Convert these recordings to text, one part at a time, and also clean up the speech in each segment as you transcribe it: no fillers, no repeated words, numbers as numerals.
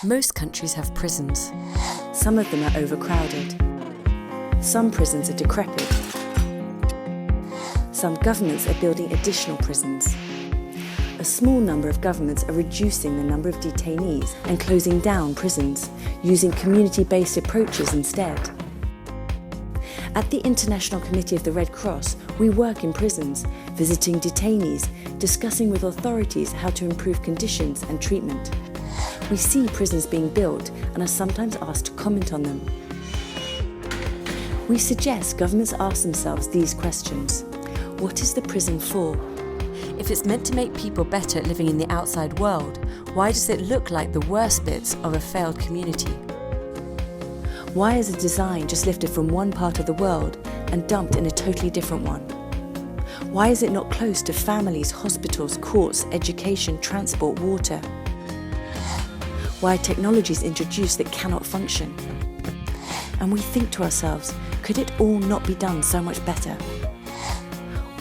Most countries have prisons. Some of them are overcrowded. Some prisons are decrepit. Some governments are building additional prisons. A small number of governments are reducing the number of detainees and closing down prisons, using community-based approaches instead. At the International Committee of the Red Cross, we work in prisons, visiting detainees, discussing with authorities how to improve conditions and treatment. We see prisons being built and are sometimes asked to comment on them. We suggest governments ask themselves these questions. What is the prison for? If it's meant to make people better at living in the outside world, why does it look like the worst bits of a failed community? Why is a design just lifted from one part of the world and dumped in a totally different one? Why is it not close to families, hospitals, courts, education, transport, water? Why are technologies introduced that cannot function? And we think to ourselves, could it all not be done so much better?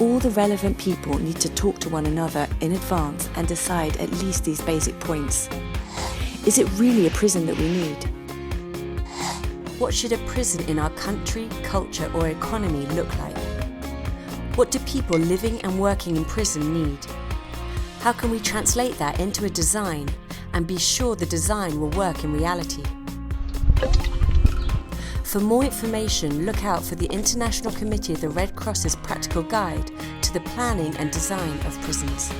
All the relevant people need to talk to one another in advance and decide at least these basic points. Is it really a prison that we need? What should a prison in our country, culture or economy look like? What do people living and working in prison need? How can we translate that into a design and be sure the design will work in reality? For more information, look out for the International Committee of the Red Cross's practical guide to the planning and design of prisons.